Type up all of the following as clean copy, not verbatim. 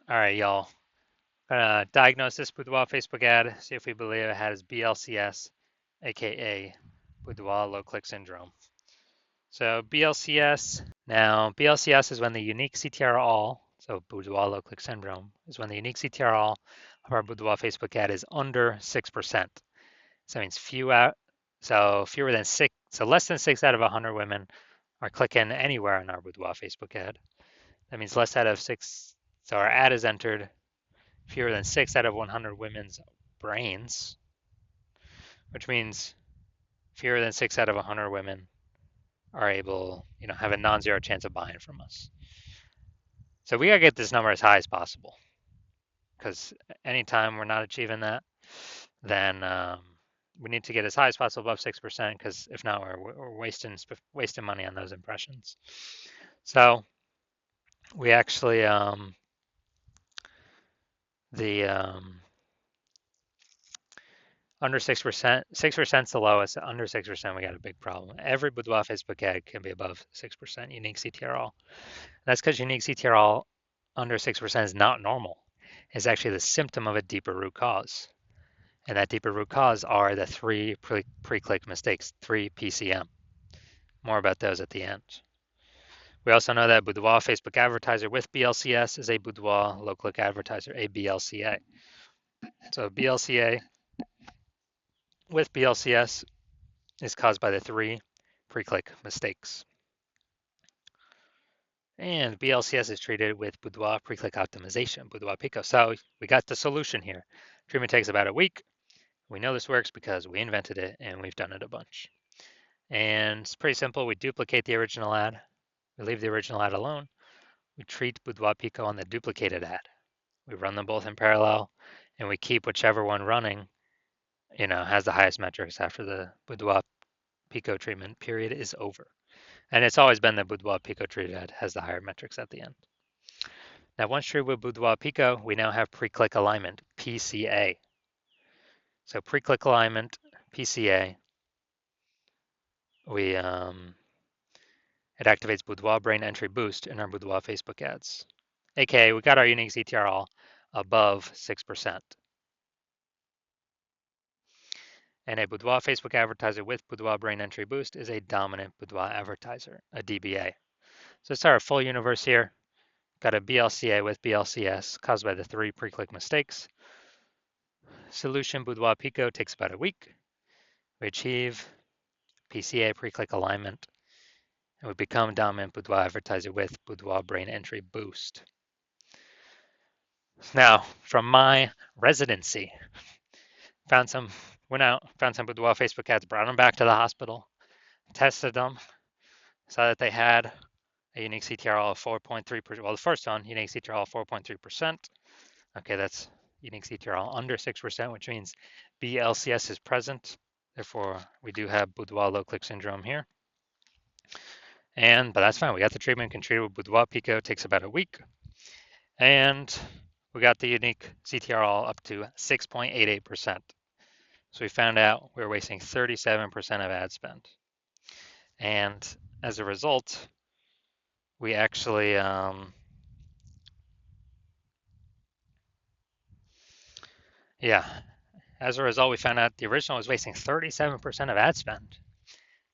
All right, y'all. Gonna diagnose this Boudoir Facebook ad, see if we believe it has BLCS, aka Boudoir low click syndrome. So BLCS, now BLCS is when the unique CTR all, so Boudoir low click syndrome, is when the unique CTR all of our Boudoir Facebook ad is under 6%. So that means fewer than six, so less than 6 out of 100 women are clicking anywhere on our Boudoir Facebook ad. That means less out of six, so our ad is entered fewer than 6 out of 100 women's brains, which means fewer than 6 out of 100 women are able, have a non-zero chance of buying from us. So we gotta get this number as high as possible, because anytime we're not achieving that, then we need to get as high as possible above 6%, because if not, we're wasting money on those impressions. So we actually the under 6%, 6% is the lowest. Under 6%, we got a big problem. Every Boudoir Facebook ad can be above 6% unique CTRL. That's because unique CTRL under 6% is not normal. It's actually the symptom of a deeper root cause. And that deeper root cause are the three pre-click mistakes, 3 PCM. More about those at the end. We also know that Boudoir Facebook advertiser with BLCS is a Boudoir low click advertiser, a BLCA. So BLCA with BLCS is caused by the 3 pre-click mistakes. And BLCS is treated with Boudoir pre-click optimization, Boudoir Pico. So we got the solution here. Treatment takes about a week. We know this works because we invented it and we've done it a bunch. And it's pretty simple. We duplicate the original ad. We leave the original ad alone. We treat Boudoir Pico on the duplicated ad. We run them both in parallel and we keep whichever one running, has the highest metrics after the Boudoir Pico treatment period is over. And it's always been the Boudoir Pico treated ad has the higher metrics at the end. Now, once treated with Boudoir Pico, we now have pre-click alignment, PCA. So pre-click alignment, PCA, it activates Boudoir brain entry boost in our Boudoir Facebook ads. AKA, we got our unique CTRL above 6%. And a Boudoir Facebook advertiser with Boudoir brain entry boost is a dominant Boudoir advertiser, a DBA. So it's our full universe here. Got a BLCA with BLCS caused by the 3 pre-click mistakes. Solution Boudoir Pico takes about a week. We achieve PCA pre-click alignment, and we become dominant Boudoir advertiser with Boudoir brain entry boost. Now, from my residency, found some Boudoir Facebook ads, brought them back to the hospital, tested them, saw that they had a unique CTRL of 4.3%. Well, the first one, unique CTRL of 4.3%. Okay, that's unique CTRL under 6%, which means BLCS is present. Therefore, we do have Boudoir low click syndrome here. But that's fine. We got the treatment, can treat it with Boudoir Pico, takes about a week. And we got the unique CTRL up to 6.88%. So we found out we were wasting 37% of ad spend. And as a result, we actually, as a result, we found out the original was wasting 37% of ad spend,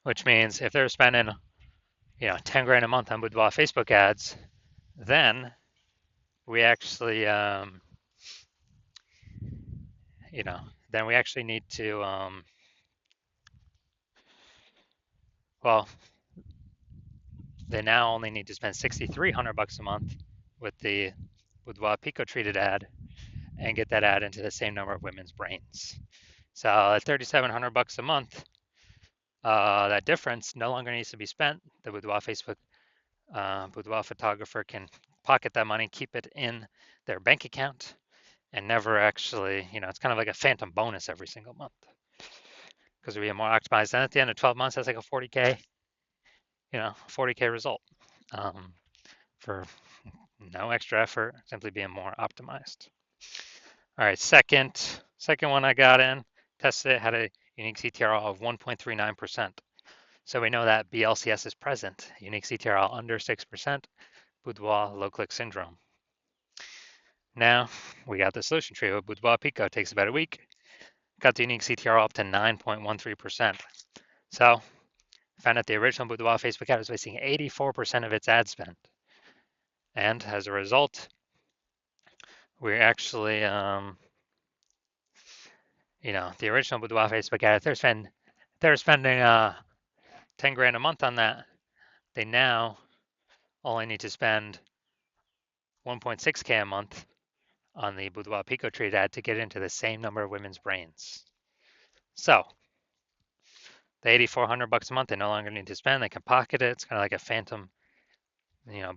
which means if they're spending, 10 grand a month on Boudoir Facebook ads, then we actually, then we actually need to, well, they now only need to spend $6,300 a month with the Boudoir Pico treated ad and get that ad into the same number of women's brains. So at $3,700 a month, that difference no longer needs to be spent. The Boudoir Facebook Boudoir photographer can pocket that money, keep it in their bank account, and never actually, it's kind of like a phantom bonus every single month because we are more optimized. And at the end of 12 months, that's like a 40K, 40K result for no extra effort, simply being more optimized. All right, second one I got in, tested it, had a unique CTRL of 1.39%. So we know that BLCS is present, unique CTRL under 6%, Boudoir low click syndrome. Now we got the solution tree with Boudoir Pico. Takes about a week. Got the unique CTR up to 9.13%. So found out the original Boudoir Facebook ad was wasting 84% of its ad spend. And as a result, we're actually, the original Boudoir Facebook ad, they're spending 10 grand a month on that. They now only need to spend 1.6K a month on the Boudoir Pico Treat ad to get into the same number of women's brains. So the $8,400 a month they no longer need to spend. They can pocket it. It's kind of like a phantom,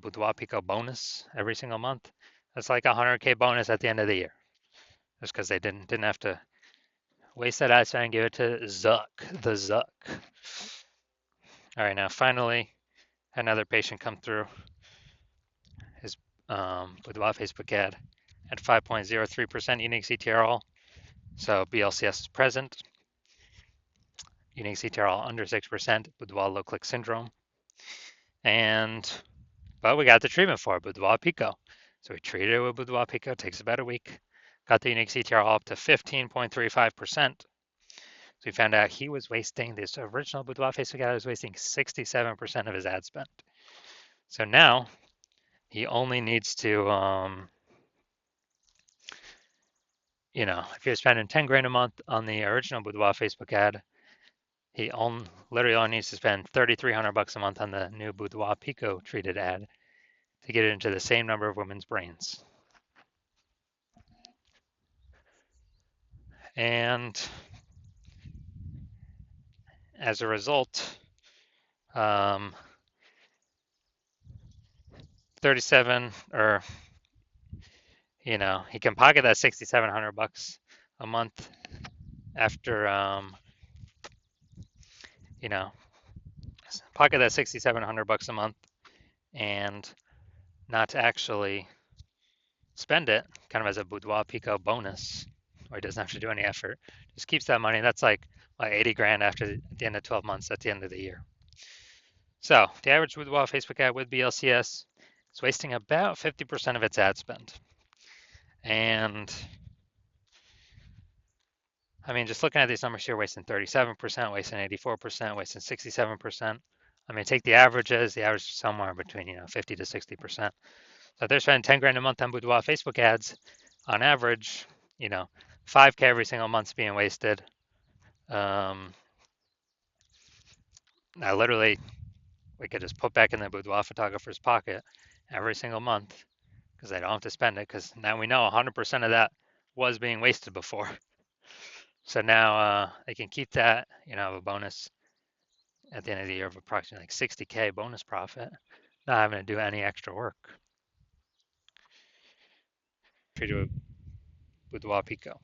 Boudoir Pico bonus every single month. It's like a 100K bonus at the end of the year, just because they didn't have to waste that ad spend and give it to the Zuck. All right, now finally, another patient come through his Boudoir Facebook ad at 5.03% unique CTRL. So BLCS is present. Unique CTRL under 6%, Boudoir low click syndrome. But we got the treatment for it, Boudoir Pico. So we treated it with Boudoir Pico, it takes about a week. Got the unique CTRL up to 15.35%. So we found out he was wasting, this original Boudoir Facebook ad was wasting 67% of his ad spend. So now he only needs to, if you're spending 10 grand a month on the original Boudoir Facebook ad, he literally only needs to spend $3,300 a month on the new Boudoir Pico treated ad to get it into the same number of women's brains. And as a result, 37 or he can pocket that $6,700 a month after pocket that $6,700 a month and not actually spend it, kind of as a Boudoir Pico bonus, where he doesn't have to do any effort. Just keeps that money. That's like 80 grand after the end of 12 months at the end of the year. So the average Boudoir Facebook ad with BLCS is wasting about 50% of its ad spend. And I mean, just looking at these numbers here, wasting 37%, wasting 84%, wasting 67%. I mean, take the averages. The average is somewhere between 50 to 60%. So they're spending 10 grand a month on Boudoir Facebook ads. On average, 5K every single month's being wasted. We could just put back in the Boudoir photographer's pocket every single month because they don't have to spend it, because now we know 100% of that was being wasted before. So now they can keep that, a bonus at the end of the year of approximately like 60K bonus profit, not having to do any extra work. Treated with Boudoir Pico.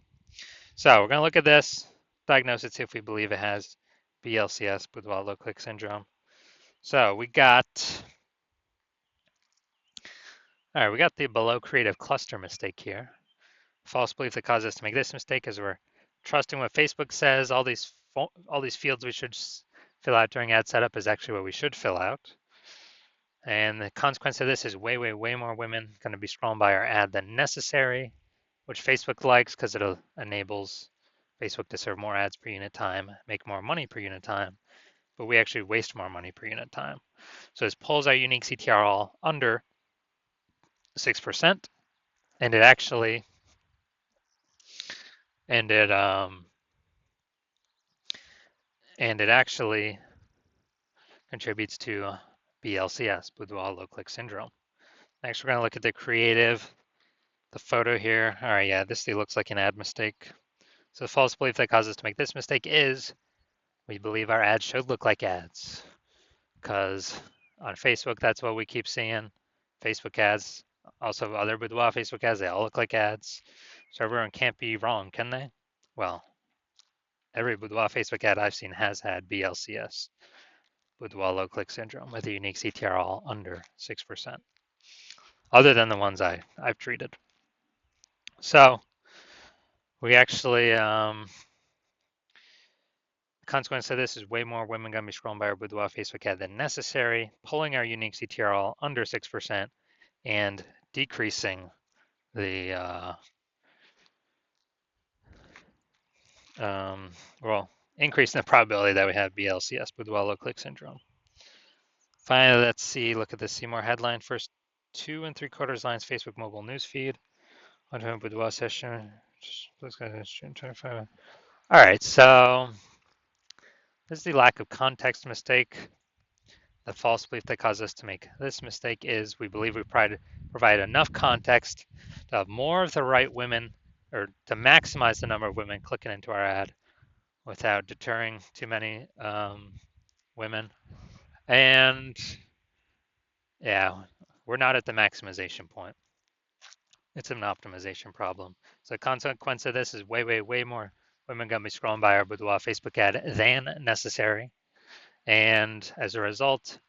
So we're going to look at this, diagnose it, see if we believe it has BLCS, Boudoir low click syndrome. So we got the below creative cluster mistake here. False belief that causes us to make this mistake is we're trusting what Facebook says. All these fields we should fill out during ad setup is actually what we should fill out. And the consequence of this is way more women going to be scrolling by our ad than necessary, which Facebook likes because it enables Facebook to serve more ads per unit time, make more money per unit time, but we actually waste more money per unit time. So this pulls our unique CTRL under 6%, and it actually contributes to BLCS, Boudoir low click syndrome. Next, we're going to look at the creative, the photo here. All right, yeah, this looks like an ad mistake. So the false belief that causes us to make this mistake is we believe our ads should look like ads, because on Facebook, that's what we keep seeing. Facebook ads, also other Boudoir Facebook ads, they all look like ads. So everyone can't be wrong, can they? Well, every Boudoir Facebook ad I've seen has had BLCS, Boudoir low click syndrome, with a unique CTRL under 6%, other than the ones I've treated. So we actually, the consequence of this is way more women going to be scrolling by our Boudoir Facebook ad than necessary, pulling our unique CTRL under 6% and decreasing the well, increasing the probability that we have BLCS, Boudoir low click syndrome. Finally, let's see, look at the Seymour headline. First 2 3/4 lines Facebook mobile news feed. On Boudoir session. June 25. All right, so this is the lack of context mistake. The false belief that caused us to make this mistake is we believe we provide enough context to have more of the right women, or to maximize the number of women clicking into our ad without deterring too many women. And yeah, we're not at the maximization point. It's an optimization problem. So the consequence of this is way more women gonna be scrolling by our Boudoir Facebook ad than necessary. And as a result,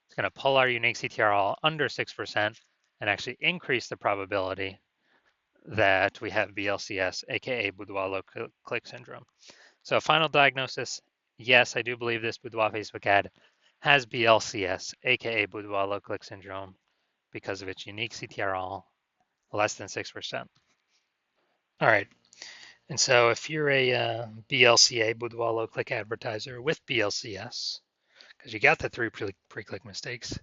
it's gonna pull our unique CTR under 6% and actually increase the probability that we have BLCS, aka Boudoir low click syndrome. So final diagnosis, yes, I do believe this Boudoir Facebook ad has BLCS, aka Boudoir low click syndrome, because of its unique CTR less than 6%. All right. And so if you're a BLCA, Boudoir low click advertiser with BLCS, because you got the 3 pre-click mistakes,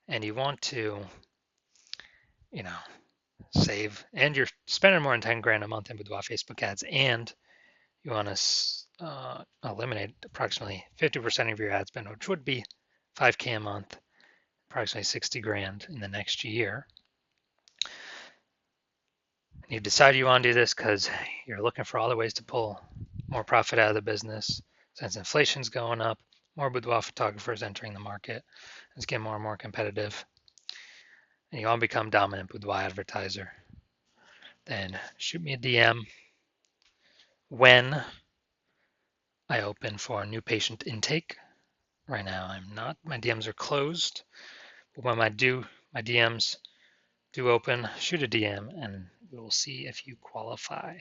and you want to, save, and you're spending more than 10 grand a month in Boudoir Facebook ads, and you want to eliminate approximately 50% of your ad spend, which would be 5K a month, approximately 60 grand in the next year. You decide you want to do this because you're looking for other ways to pull more profit out of the business. Since inflation's going up, more boudoir photographers entering the market. It's getting more and more competitive. And you want to become dominant boudoir advertiser. Then shoot me a DM when I open for new patient intake. Right now I'm not. My DMs are closed. But when my DMs do open, shoot a DM and we will see if you qualify.